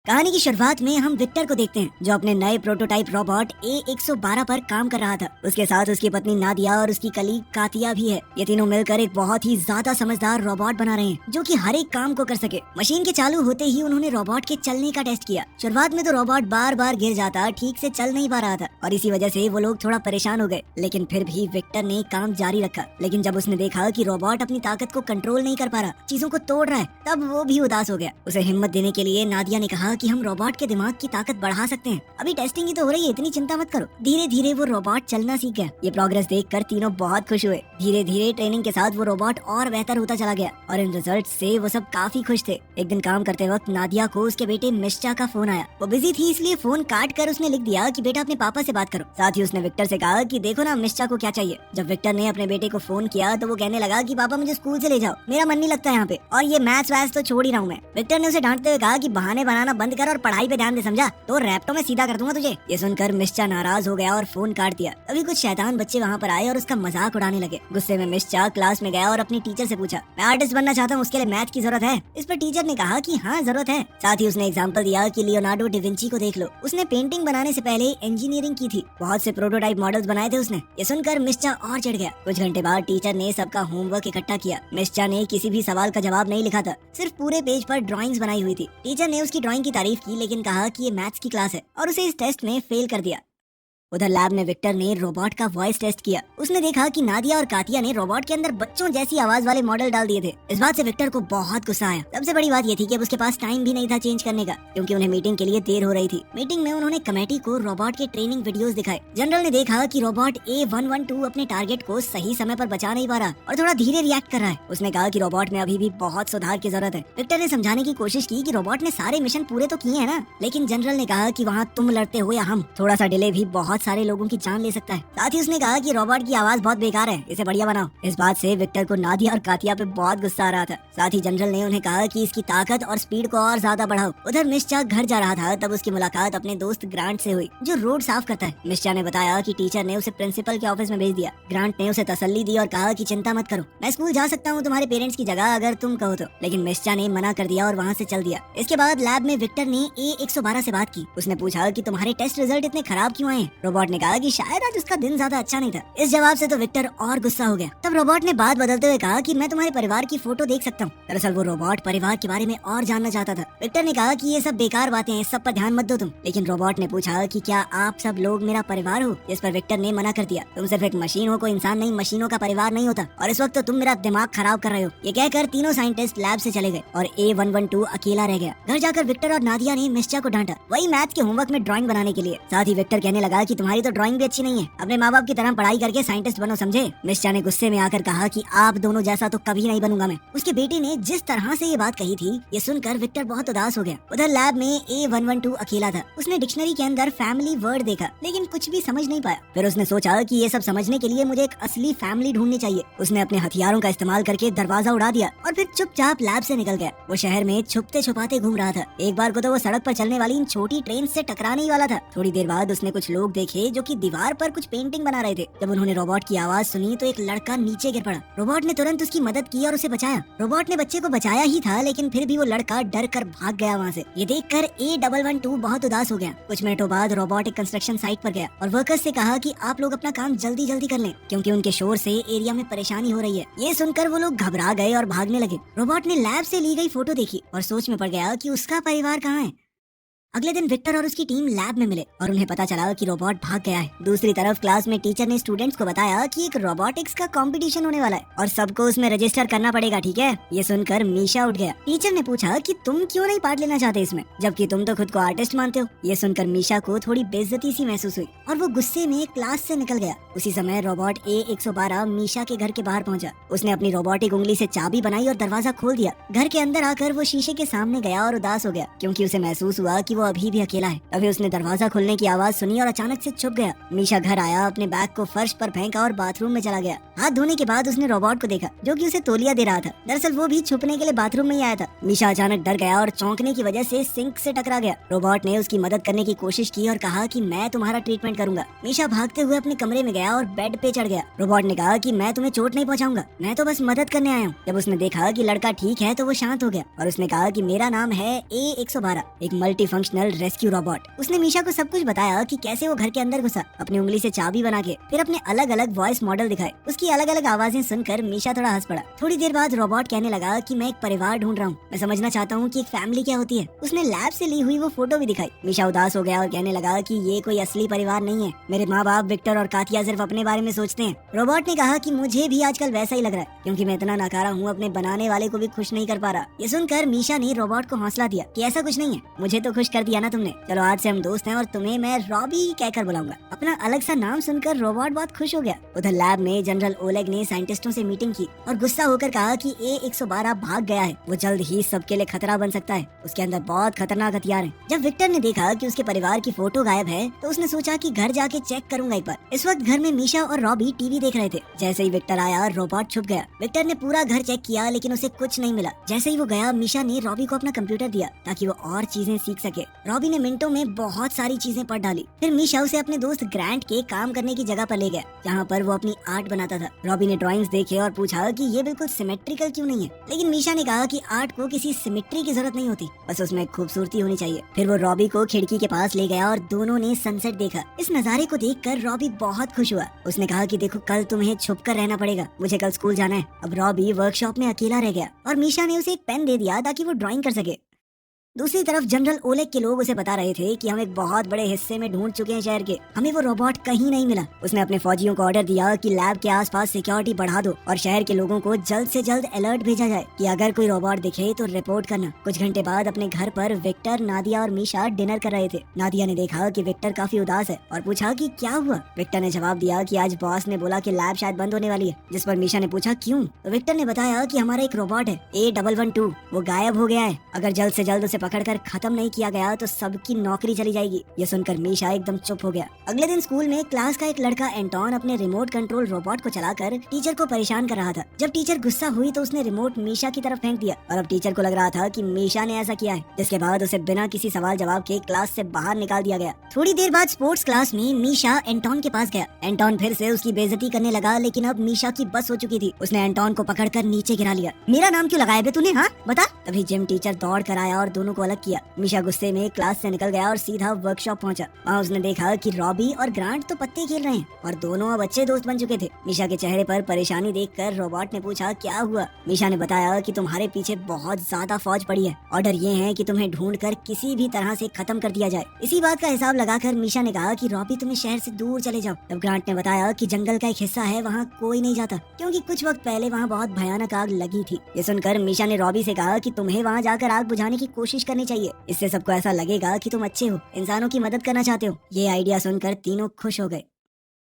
कहानी की शुरुआत में हम विक्टर को देखते हैं जो अपने नए प्रोटोटाइप रोबोट A112 पर काम कर रहा था। उसके साथ उसकी पत्नी नादिया और उसकी कलीग कातिया भी है। ये तीनों मिलकर एक बहुत ही ज्यादा समझदार रोबोट बना रहे हैं जो कि हर एक काम को कर सके। मशीन के चालू होते ही उन्होंने रोबोट के चलने का टेस्ट किया। शुरुआत में तो रोबोट बार बार गिर जाता, ठीक से चल नहीं पा रहा था और इसी वजह से वो लोग थोड़ा परेशान हो गए। लेकिन फिर भी विक्टर ने काम जारी रखा। लेकिन जब उसने देखा कि रोबोट अपनी ताकत को कंट्रोल नहीं कर पा रहा, चीजों को तोड़ रहा है, तब वो भी उदास हो गया। उसे हिम्मत देने के लिए नादिया ने कहा कि हम रोबोट के दिमाग की ताकत बढ़ा सकते हैं। अभी टेस्टिंग ही तो हो रही है, इतनी चिंता मत करो। धीरे धीरे वो रोबोट चलना सीख गया। ये प्रोग्रेस देखकर तीनों बहुत खुश हुए। धीरे धीरे ट्रेनिंग के साथ वो रोबोट और बेहतर होता चला गया और इन रिजल्ट से वो सब काफी खुश थे। एक दिन काम करते वक्त नादिया को उसके बेटे मिश्चा का फोन आया। वो बिजी थी इसलिए फोन काट कर उसने लिख दिया कि बेटा अपने पापा से बात करो। साथ ही उसने विक्टर से कहा कि देखो ना मिश्चा को क्या चाहिए। जब विक्टर ने अपने बेटे को फोन किया तो वो कहने लगा कि पापा मुझे स्कूल से ले जाओ, मेरा मन नहीं लगता यहाँ पे, और ये मैथ्स वैथ्स तो छोड़ ही रहा हूँ मैं। विक्टर ने उसे डांटते हुए कहा कि बहाने बनाना बंद कर और पढ़ाई पे ध्यान दे, समझा? तो रैप्टो में सीधा कर दूंगा तुझे। ये सुनकर मिश्चा नाराज हो गया और फोन काट दिया। अभी कुछ शैतान बच्चे वहाँ पर आए और उसका मजाक उड़ाने लगे। गुस्से में मिश्चा क्लास में गया और अपनी टीचर से पूछा, मैं आर्टिस्ट बनना चाहता हूँ, उसके लिए मैथ की जरूरत है? इस पर टीचर ने कहा कि हाँ जरूरत है। साथ ही उसने एग्जाम्पल दिया कि लियोनार्डो डिविंची को देख लो, उसने पेंटिंग बनाने से पहले इंजीनियरिंग की थी, बहुत से प्रोटोटाइप मॉडल्स बनाए थे उसने। ये सुनकर मिश्चा और चढ़ गया। कुछ घंटे बाद टीचर ने सबका होमवर्क इकट्ठा किया। मिश्चा ने किसी भी सवाल का जवाब नहीं लिखा था, सिर्फ पूरे पेज पर ड्राइंग्स बनाई हुई थी। टीचर ने उसकी ड्राइंग की तारीफ की लेकिन कहा कि ये मैथ्स की क्लास है और उसे इस टेस्ट में फेल कर दिया। उधर लैब में विक्टर ने रोबोट का वॉइस टेस्ट किया। उसने देखा कि नादिया और कातिया ने रोबोट के अंदर बच्चों जैसी आवाज वाले मॉडल डाल दिए थे। इस बात से विक्टर को बहुत गुस्सा आया। सबसे बड़ी बात ये थी कि अब उसके पास टाइम भी नहीं था चेंज करने का, क्योंकि उन्हें मीटिंग के लिए देर हो रही थी। मीटिंग में उन्होंने कमेटी को रोबोट के ट्रेनिंग वीडियोस दिखाए। जनरल ने देखा कि रोबोट A112 अपने टारगेट को सही समय पर बचा नहीं पा रहा और थोड़ा धीरे रिएक्ट कर रहा है। उसने कहा कि रोबोट में अभी भी बहुत सुधार की जरूरत है। विक्टर ने समझाने की कोशिश की कि रोबोट ने सारे मिशन पूरे तो किए हैं ना, लेकिन जनरल ने कहा कि वहाँ तुम लड़ते हो या हम, थोड़ा सा डिले भी बहुत सारे लोगों की जान ले सकता है। साथ ही उसने कहा कि रोबोट की आवाज बहुत बेकार है, इसे बढ़िया बनाओ। इस बात से विक्टर को नादिया और कातिया पे बहुत गुस्सा आ रहा था। साथ ही जनरल ने उन्हें कहा कि इसकी ताकत और स्पीड को और ज्यादा बढ़ाओ। उधर मिश्चा घर जा रहा था तब उसकी मुलाकात अपने दोस्त ग्रांट से हुई जो रोड साफ करता है। मिश्चा ने बताया कि टीचर ने उसे प्रिंसिपल के ऑफिस में भेज दिया। ग्रांट ने उसे तसल्ली दी और कहा कि चिंता मत करो, मैं स्कूल जा सकता हूँ तुम्हारे पेरेंट्स की जगह अगर तुम कहो तो। लेकिन मिश्चा ने मना कर दिया और वहाँ से चल दिया। इसके बाद लैब में विक्टर ने A112 से बात की। उसने पूछा कि तुम्हारे टेस्ट रिजल्ट इतने खराब क्यों आए? रोबोट ने कहा कि शायद आज उसका दिन ज्यादा अच्छा नहीं था। इस जवाब से तो विक्टर और गुस्सा हो गया। तब रोबोट ने बात बदलते हुए कहा कि मैं तुम्हारे परिवार की फोटो देख सकता हूँ। दरअसल वो रोबोट परिवार के बारे में और जानना चाहता था। विक्टर ने कहा कि ये सब बेकार बातें हैं, सब पर ध्यान मत दो तुम। लेकिन रोबोट ने पूछा कि क्या आप सब लोग मेरा परिवार हो? इस पर विक्टर ने मना कर दिया। तुम सिर्फ एक मशीन हो, कोई इंसान नहीं। मशीनों का परिवार नहीं होता और इस वक्त तो तुम मेरा दिमाग खराब कर रहे हो। ये कहकर तीनों साइंटिस्ट लैब से चले गए और A112 अकेला रह गया। घर जाकर विक्टर और नादिया ने मिश्चा को डांटा, वही मैथ के होमवर्क में ड्राइंग बनाने के लिए। साथ ही विक्टर कहने लगा कि तुम्हारी तो ड्राइंग भी अच्छी नहीं है, अपने माँ बाप की तरह पढ़ाई करके साइंटिस्ट बनो, समझे? मिश्चा ने गुस्से में आकर कहा कि आप दोनों जैसा तो कभी नहीं बनूंगा मैं। उसके बेटे ने जिस तरह से ये बात कही थी, ये सुनकर विक्टर बहुत उदास हो गया। उधर लैब में A112 अकेला था। उसने डिक्शनरी के अंदर फैमिली वर्ड देखा लेकिन कुछ भी समझ नहीं पाया। फिर उसने सोचा कि ये सब समझने के लिए मुझे एक असली फैमिली ढूंढनी चाहिए। उसने अपने हथियारों का इस्तेमाल करके दरवाजा उड़ा दिया और फिर चुपचाप लैब से निकल गया। वो शहर में छुपते छुपाते घूम रहा था। एक बार को तो वो सड़क पर चलने वाली इन छोटी ट्रेन से टकराने ही वाला था। थोड़ी देर बाद उसने कुछ लोग देखे जो कि दीवार पर कुछ पेंटिंग बना रहे थे। जब उन्होंने रोबोट की आवाज सुनी तो एक लड़का नीचे गिर पड़ा। रोबोट ने तुरंत उसकी मदद की और उसे बचाया। रोबोट ने बच्चे को बचाया ही था लेकिन फिर भी वो लड़का डर कर भाग गया वहाँ से। ये देखकर A112 बहुत उदास हो गया। कुछ मिनटों बाद रोबोट एक कंस्ट्रक्शन साइट पर गया और वर्कर्स से कहा कि आप लोग अपना काम जल्दी जल्दी कर लें क्योंकि उनके शोर से एरिया में परेशानी हो रही है। ये सुनकर वो लोग घबरा गए और भागने लगे। रोबोट ने लैब से ली गई फोटो देखी और सोच में पड़ गया कि उसका परिवार कहाँ है। अगले दिन विक्टर और उसकी टीम लैब में मिले और उन्हें पता चला कि रोबोट भाग गया है। दूसरी तरफ क्लास में टीचर ने स्टूडेंट्स को बताया कि एक रोबोटिक्स का कंपटीशन होने वाला है और सबको उसमें रजिस्टर करना पड़ेगा, ठीक है? ये सुनकर मीशा उठ गया। टीचर ने पूछा कि तुम क्यों नहीं पार्ट लेना चाहते इसमें, जबकि तुम तो खुद को आर्टिस्ट मानते हो। ये सुनकर मीशा को थोड़ी बेइज्जती सी महसूस हुई और वो गुस्से में क्लास से निकल गया। उसी समय रोबोट A112 मीशा के घर के बाहर पहुंचा। उसने अपनी रोबोटिक उंगली से चाबी बनाई और दरवाजा खोल दिया। घर के अंदर आकर वो शीशे के सामने गया और उदास हो गया क्योंकि उसे महसूस हुआ कि वो अभी भी अकेला है। तभी उसने दरवाजा खुलने की आवाज सुनी और अचानक से छुप गया। मीशा घर आया, अपने बैग को फर्श पर फेंका और बाथरूम में चला गया। हाथ धोने के बाद उसने रोबोट को देखा जो कि उसे तौलिया दे रहा था। दरअसल वो भी छुपने के लिए बाथरूम में ही आया था। मीशा अचानक डर गया और चौंकने की वजह से सिंक से टकरा गया। रोबोट ने उसकी मदद करने की कोशिश की और कहा कि मैं तुम्हारा ट्रीटमेंट करूंगा। मीशा भागते हुए अपने कमरे में गया और बेड पे चढ़ गया। रोबोट ने कहा कि मैं तुम्हें चोट नहीं पहुंचाऊंगा, मैं तो बस मदद करने आया हूँ। जब उसने देखा कि लड़का ठीक है तो वो शांत हो गया और उसने कहा कि मेरा नाम है A112, एक मल्टी फंक्शनल रेस्क्यू रोबोट। उसने मीशा को सब कुछ बताया कि कैसे वो घर के अंदर घुसा, अपनी उंगली से चाबी बना के, फिर अपने अलग अलग वॉइस मॉडल दिखाए। उसकी अलग अलग आवाजें सुनकर मीशा थोड़ा हंस पड़ा। थोड़ी देर बाद रोबोट कहने लगा कि मैं एक परिवार ढूंढ रहा हूँ, मैं समझना चाहता हूँ कि एक फैमिली क्या होती है। उसने लैब से ली हुई वो फोटो भी दिखाई। मीशा उदास हो गया और कहने लगा कि ये कोई असली परिवार नहीं है, मेरे माँ बाप विक्टर और कातिया सिर्फ अपने बारे में सोचते हैं। रोबोट ने कहा कि मुझे भी आजकल वैसा ही लग रहा है, क्योंकि मैं इतना नाकारा हूँ, अपने बनाने वाले को भी खुश नहीं कर पा रहा। ये सुनकर मीशा ने रोबोट को हौसला दिया कि ऐसा कुछ नहीं है, मुझे तो खुश कर दिया ना तुमने, चलो आज से हम दोस्त हैं और तुम्हें मैं रॉबी कहकर बुलाऊंगा। अपना अलग सा नाम सुनकर रोबोट बहुत खुश हो गया। उधर लैब में जनरल ओलेग ने साइंटिस्टों से मीटिंग की और गुस्सा होकर कहा कि A112 भाग गया है, वो जल्द ही सबके लिए खतरा बन सकता है, उसके अंदर बहुत खतरनाक हथियार हैं। जब विक्टर ने देखा कि उसके परिवार की फोटो गायब है तो उसने सोचा कि घर जाके चेक करूंगा एक बार। इस वक्त घर में मीशा और रॉबी टीवी देख रहे थे। जैसे ही विक्टर आया रोबोट छुप गया। विक्टर ने पूरा घर चेक किया लेकिन उसे कुछ नहीं मिला। जैसे ही वो गया मीशा ने रॉबी को अपना कंप्यूटर दिया ताकि वो और चीजें सीख सके। रॉबी ने मिनटों में बहुत सारी चीजें पढ़ डाली। फिर मीशा उसे अपने दोस्त ग्रांट के काम करने की जगह पर ले गया जहाँ पर वो अपनी आर्ट बनाता था। रॉबी ने ड्राइंग्स देखे और पूछा कि ये बिल्कुल सिमेट्रिकल क्यों नहीं है, लेकिन मीशा ने कहा कि आर्ट को किसी सिमेट्री की जरूरत नहीं होती, बस उसमें खूबसूरती होनी चाहिए। फिर वो रॉबी को खिड़की के पास ले गया और दोनों ने सनसेट देखा। इस नजारे को देखकर रॉबी बहुत खुश हुआ। उसने कहा कि देखो कल तुम्हें छुप कर रहना पड़ेगा, मुझे कल स्कूल जाना है। अब रॉबी वर्कशॉप में अकेला रह गया और मीशा ने उसे एक पेन दे दिया ताकि वो ड्राइंग कर सके। दूसरी तरफ जनरल ओलेग के लोग उसे बता रहे थे कि हम एक बहुत बड़े हिस्से में ढूंढ चुके हैं शहर के, हमें वो रोबोट कहीं नहीं मिला। उसने अपने फौजियों को ऑर्डर दिया कि लैब के आसपास सिक्योरिटी बढ़ा दो और शहर के लोगों को जल्द से जल्द अलर्ट भेजा जाए कि अगर कोई रोबोट दिखे तो रिपोर्ट करना। कुछ घंटे बाद अपने घर पर विक्टर, नादिया और मीशा डिनर कर रहे थे। नादिया ने देखा कि विक्टर काफी उदास है और पूछा कि क्या हुआ। विक्टर ने जवाब दिया कि आज बॉस ने बोला कि लैब शायद बंद होने वाली है, जिस पर मीशा ने पूछा क्यों। तो विक्टर ने बताया कि हमारा एक रोबोट है A112, वो गायब हो गया है, अगर जल्द से जल्द उसे पकड़कर खत्म नहीं किया गया तो सबकी नौकरी चली जाएगी। ये सुनकर मीशा एकदम चुप हो गया। अगले दिन स्कूल में क्लास का एक लड़का एंटोन अपने रिमोट कंट्रोल रोबोट को चलाकर टीचर को परेशान कर रहा था। जब टीचर गुस्सा हुई तो उसने रिमोट मीशा की तरफ फेंक दिया और अब टीचर को लग रहा था कि मीशा ने ऐसा किया है, जिसके बाद उसे बिना किसी सवाल जवाब के क्लास से बाहर निकाल दिया गया। थोड़ी देर बाद स्पोर्ट्स क्लास में मीशा एंटोन के पास गया। एंटोन फिर से उसकी बेइज्जती करने लगा, लेकिन अब मीशा की बस हो चुकी थी। उसने एंटोन को पकड़कर नीचे गिरा लिया। मेरा नाम क्यों लगाया बे तूने, हाँ बता। तभी जिम टीचर दौड़ कर आया और दोनों को अलग किया। मीशा गुस्से में क्लास से निकल गया और सीधा वर्कशॉप पहुंचा। वहाँ उसने देखा कि रॉबी और ग्रांट तो पत्ते खेल रहे हैं और दोनों अब अच्छे दोस्त बन चुके थे। मीशा के चेहरे पर परेशानी देखकर रोबोट ने पूछा क्या हुआ। मीशा ने बताया कि तुम्हारे पीछे बहुत ज्यादा फौज पड़ी है, ऑर्डर ये है कि तुम्हें ढूंढकर किसी भी तरह से खत्म कर दिया जाए। इसी बात का हिसाब लगाकर मीशा ने कहा कि रॉबी तुम्हें शहर से दूर चले जाओ। तब ग्रांट ने बताया कि जंगल का एक हिस्सा है, वहाँ कोई नहीं जाता, क्योंकि कुछ वक्त पहले वहाँ बहुत भयानक आग लगी थी। ये सुनकर मीशा ने रॉबी से कहा कि तुम्हें वहाँ जाकर आग बुझाने की कोशिश करनी चाहिए, इससे सबको ऐसा लगेगा कि तुम अच्छे हो, इंसानों की मदद करना चाहते हो। ये आइडिया सुनकर तीनों खुश हो गए।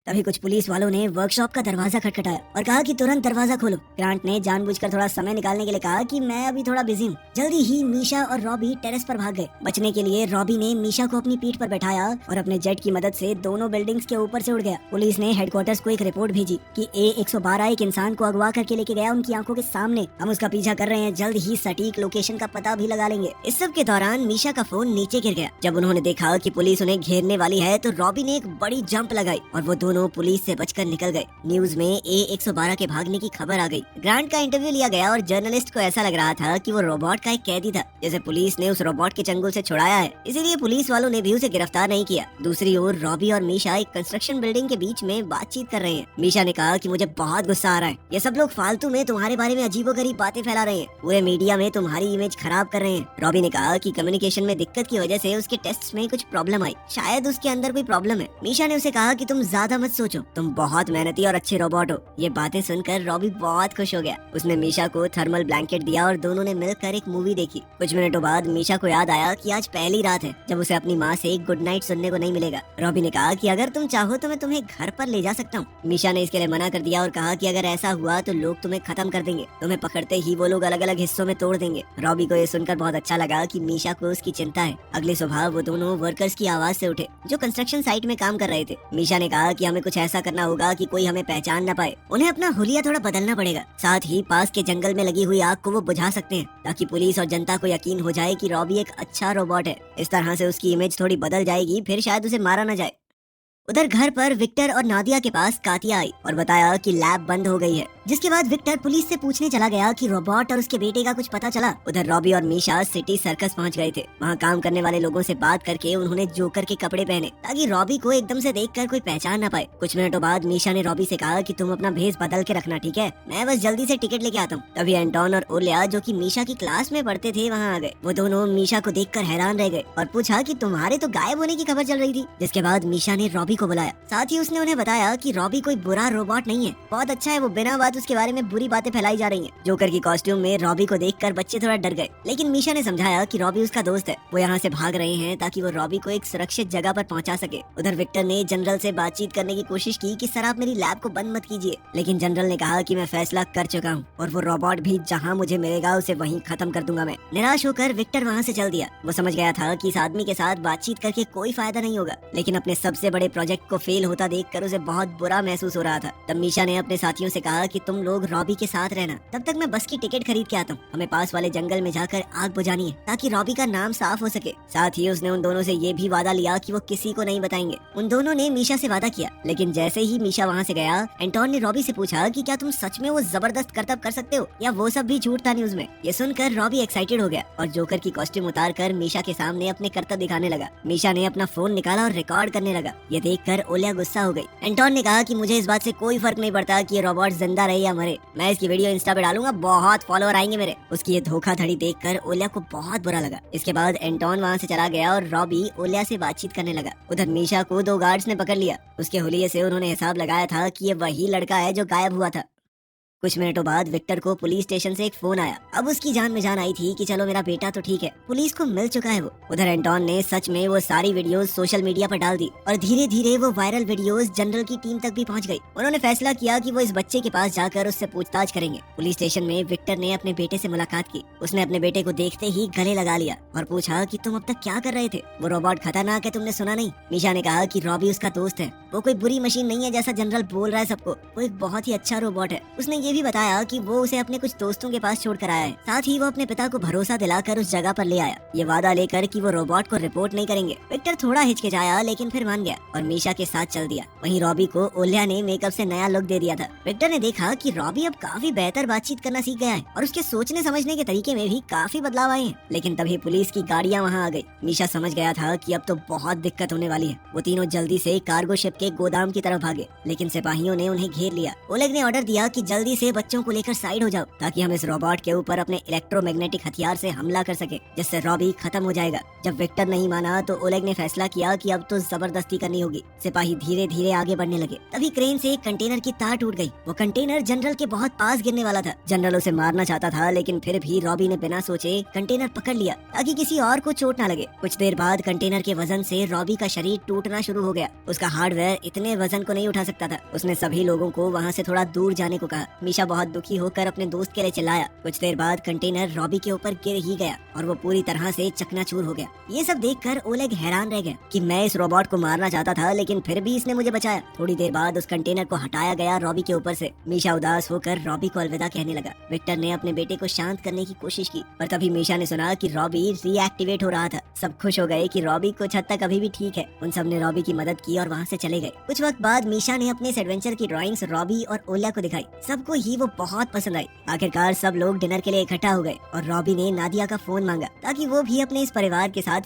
तभी कुछ पुलिस वालों ने वर्कशॉप का दरवाजा खटखटाया और कहा कि तुरंत दरवाजा खोलो। ग्रांट ने जानबूझकर थोड़ा समय निकालने के लिए कहा कि मैं अभी थोड़ा बिजी हूँ। जल्दी ही मीशा और रॉबी टेरेस पर भाग गए। बचने के लिए रॉबी ने मीशा को अपनी पीठ पर बैठाया और अपने जेट की मदद से दोनों बिल्डिंग्स के ऊपर से उड़ गया। पुलिस ने हेडक्वार्टर्स को एक रिपोर्ट भेजी कि A112 एक इंसान को अगवा करके लेके गया उनकी आंखों के सामने। हम उसका पीछा कर रहे हैं, जल्द ही सटीक लोकेशन का पता भी लगा लेंगे। इस सब के दौरान मीशा का फोन नीचे गिर गया। जब उन्होंने देखा कि पुलिस उन्हें घेरने वाली है तो रॉबी ने एक बड़ी जंप लगाई और वो दोनों पुलिस से कर निकल गए। न्यूज में A112 के भागने की खबर आ गई। ग्रांट का इंटरव्यू लिया गया और जर्नलिस्ट को ऐसा लग रहा था कि वो रोबोट का एक कैदी था, जैसे पुलिस ने उस रोबोट के चंगुल से छुड़ाया है, इसीलिए पुलिस वालों ने भी उसे गिरफ्तार नहीं किया। दूसरी ओर रॉबी और मीशा एक कंस्ट्रक्शन बिल्डिंग के बीच में बातचीत कर रहे हैं। मीशा ने कहा कि मुझे बहुत गुस्सा आ रहा है, ये सब लोग फालतू में तुम्हारे बारे में अजीबोगरीब बातें फैला रहे हैं, पूरे मीडिया में तुम्हारी इमेज खराब कर रहे हैं। रॉबी ने कहा कि कम्युनिकेशन में दिक्कत की वजह से उसके टेस्ट में कुछ प्रॉब्लम आई, शायद उसके अंदर कोई प्रॉब्लम है। मीशा ने उसे कहा कि तुम ज्यादा मत सोचो, तुम बहुत मेहनती और अच्छे रोबोट हो। ये बातें सुनकर रॉबी बहुत खुश हो गया। उसने मीशा को थर्मल ब्लैंकेट दिया और दोनों ने मिलकर एक मूवी देखी। कुछ मिनटों बाद मीशा को याद आया कि आज पहली रात है जब उसे अपनी माँ से गुड नाइट सुनने को नहीं मिलेगा। रॉबी ने कहा कि अगर तुम चाहो तो मैं तुम्हें घर पर ले जा सकता हूँ। मीशा ने इसके लिए मना कर दिया और कहा कि अगर ऐसा हुआ तो लोग तुम्हें खत्म कर देंगे, तुम्हें पकड़ते ही वो लोग अलग अलग हिस्सों में तोड़ देंगे। रॉबी को ये सुनकर बहुत अच्छा लगा कि मीशा को उसकी चिंता है। अगली सुबह वो दोनों वर्कर्स की आवाज से उठे जो कंस्ट्रक्शन साइट में काम कर रहे थे। मीशा ने कहा कि हमें कुछ ऐसा करना होगा कि कोई हमें पहचान न पाए। उन्हें अपना हुलिया थोड़ा बदलना पड़ेगा, साथ ही पास के जंगल में लगी हुई आग को वो बुझा सकते हैं ताकि पुलिस और जनता को यकीन हो जाए कि रॉबी एक अच्छा रोबोट है। इस तरह से उसकी इमेज थोड़ी बदल जाएगी, फिर शायद उसे मारा न जाए। उधर घर पर विक्टर और नादिया के पास कातिया आई और बताया कि लैब बंद हो गई है, जिसके बाद विक्टर पुलिस से पूछने चला गया कि रोबोट और उसके बेटे का कुछ पता चला। उधर रॉबी और मीशा सिटी सर्कस पहुंच गए थे। वहां काम करने वाले लोगों से बात करके उन्होंने जोकर के कपड़े पहने ताकि रॉबी को एकदम से देखकर कोई पहचान न पाए। कुछ मिनटों बाद मीशा ने रॉबी से कहा कि तुम अपना भेस बदल के रखना, ठीक है? मैं बस जल्दी से टिकट लेके आता हूँ। तभी एंटोन और ओलिया जो कि मीशा की क्लास में पढ़ते थे वहाँ आ गए। वो दोनों मीशा को देखकर हैरान रह गए और पूछा कि तुम्हारे तो गायब होने की खबर चल रही थी। जिसके बाद मीशा ने रॉबी को बुलाया, साथ ही उसने उन्हें बताया कि रॉबी कोई बुरा रोबोट नहीं है, बहुत अच्छा है। वो बिना बात उसके बारे में बुरी बातें फैलाई जा रही हैं। जोकर की कॉस्ट्यूम में रॉबी को देखकर बच्चे थोड़ा डर गए, लेकिन मीशा ने समझाया कि रॉबी उसका दोस्त है। वो यहाँ से भाग रहे हैं ताकि वो रॉबी को एक सुरक्षित जगह पर पहुँचा सके। उधर विक्टर ने जनरल से बातचीत करने की कोशिश की कि सर आप मेरी लैब को बंद मत कीजिए, लेकिन जनरल ने कहा कि मैं फैसला कर चुका हूँ और वो रोबोट भी जहाँ मुझे मिलेगा उसे वहीं खत्म कर दूंगा मैं। निराश होकर विक्टर वहाँ से चल दिया। वो समझ गया था कि इस आदमी के साथ बातचीत करके कोई फायदा नहीं होगा, लेकिन अपने सबसे बड़े प्रोजेक्ट को फेल होता देखकर उसे बहुत बुरा महसूस हो रहा था। तब मीशा ने अपने साथियों से कहा कि तुम लोग रॉबी के साथ रहना, तब तक मैं बस की टिकट खरीद के आता हूँ। हमें पास वाले जंगल में जाकर आग बुझानी है ताकि रॉबी का नाम साफ हो सके। साथ ही उसने उन दोनों से ये भी वादा लिया कि वो किसी को नहीं बताएंगे। उन दोनों ने मीशा से वादा किया, लेकिन जैसे ही मीशा वहाँ से गया, एंटोन ने रॉबी से पूछा कि क्या तुम सच में वो जबरदस्त करतब कर सकते हो या वो सब भी झूठ था न्यूज में। ये सुनकर रॉबी एक्साइटेड हो गया और जोकर की कॉस्ट्यूम उतार कर मीशा के सामने अपने करतब दिखाने लगा। मीशा ने अपना फोन निकाला और रिकॉर्ड करने लगा। ये देखकर ओलिया गुस्सा हो गई। एंटोन ने कहा कि मुझे इस बात से कोई फर्क नहीं पड़ता कि ये रोबोट जिंदा रहे या मरे, मैं इसकी वीडियो इंस्टा पे डालूंगा, बहुत फॉलोअर आएंगे मेरे। उसकी ये धोखाधड़ी देखकर ओलिया को बहुत बुरा लगा। इसके बाद एंटोन वहाँ से चला गया और रॉबी ओलिया से बातचीत करने लगा। उधर मीशा को दो गार्ड्स ने पकड़ लिया। उसके हुलिये से उन्होंने हिसाब लगाया था कि ये वही लड़का है जो गायब हुआ था। कुछ मिनटों बाद विक्टर को पुलिस स्टेशन से एक फोन आया। अब उसकी जान में जान आई थी कि चलो मेरा बेटा तो ठीक है, पुलिस को मिल चुका है वो। उधर एंटोन ने सच में वो सारी वीडियोस सोशल मीडिया पर डाल दी और धीरे धीरे वो वायरल वीडियोस जनरल की टीम तक भी पहुंच गई। उन्होंने फैसला किया कि वो इस बच्चे के पास जाकर उससे पूछताछ करेंगे। पुलिस स्टेशन में विक्टर ने अपने बेटे से मुलाकात की। उसने अपने बेटे को देखते ही गले लगा लिया और पूछा कि तुम अब तक क्या कर रहे थे? वो रोबोट खतरनाक है, तुमने सुना नहीं? मीशा ने कहा कि रॉबी उसका दोस्त है, वो कोई बुरी मशीन नहीं है जैसा जनरल बोल रहा है सबको, वो एक बहुत ही अच्छा रोबोट है। उसने ये भी बताया कि वो उसे अपने कुछ दोस्तों के पास छोड़ कर आया है। साथ ही वो अपने पिता को भरोसा दिलाकर उस जगह पर ले आया, ये वादा लेकर कि वो रोबोट को रिपोर्ट नहीं करेंगे। विक्टर थोड़ा हिचकिचाया लेकिन फिर मान गया और मीशा के साथ चल दिया। वहीं रॉबी को ओलिया ने मेकअप से नया लुक दे दिया था। विक्टर ने देखा कि रॉबी अब काफी बेहतर बातचीत करना सीख गया है और उसके सोचने समझने के तरीके में भी काफी बदलाव आए हैं। लेकिन तभी पुलिस की गाड़ियां वहां आ गई। मीशा समझ गया था कि अब तो बहुत दिक्कत होने वाली है। वो तीनों जल्दी से कार्गो शिप के गोदाम की तरफ भागे, लेकिन सिपाहियों ने उन्हें घेर लिया। ओलेग ने ऑर्डर दिया कि जल्दी से बच्चों को लेकर साइड हो जाओ ताकि हम इस रोबोट के ऊपर अपने इलेक्ट्रोमैग्नेटिक हथियार से हमला कर सके, जिससे रॉबी खत्म हो जाएगा। जब विक्टर नहीं माना तो ओलेग ने फैसला किया कि अब तो जबरदस्ती करनी होगी। सिपाही धीरे धीरे आगे बढ़ने लगे। तभी क्रेन से एक कंटेनर की तार टूट गई। वो कंटेनर जनरल के बहुत पास गिरने वाला था। जनरल उसे मारना चाहता था, लेकिन फिर भी रॉबी ने बिना सोचे कंटेनर पकड़ लिया ताकि किसी और को चोट न लगे। कुछ देर बाद कंटेनर के वजन से रॉबी का शरीर टूटना शुरू हो गया। उसका हार्डवेयर इतने वजन को नहीं उठा सकता था। उसने सभी लोगों को वहाँ से थोड़ा दूर जाने को कहा। मीशा बहुत दुखी होकर अपने दोस्त के लिए चिल्लाया। कुछ देर बाद कंटेनर रॉबी के ऊपर गिर ही गया और वो पूरी तरह से चकनाचूर हो गया। ये सब देखकर ओलेग हैरान रह गया कि मैं इस रोबोट को मारना चाहता था, लेकिन फिर भी इसने मुझे बचाया। थोड़ी देर बाद उस कंटेनर को हटाया गया रॉबी के ऊपर से। मीशा उदास होकर रॉबी को अलविदा कहने लगा। विक्टर ने अपने बेटे को शांत करने की कोशिश की, पर तभी मीशा ने सुना कि रॉबी रीएक्टिवेट हो रहा था। सब खुश हो गए कि रॉबी कुछ हद तक अभी भी ठीक है। उन सब ने रॉबी की मदद की और वहाँ से चले गए। कुछ वक्त बाद मीशा ने अपने इस एडवेंचर की ड्राइंग्स रॉबी और ओलिया को दिखाई। सबको ही वो बहुत पसंद आई। आखिरकार सब लोग डिनर के लिए इकट्ठा हो गए और रॉबी ने नादिया का फोन मांगा ताकि वो भी अपने इस परिवार के साथ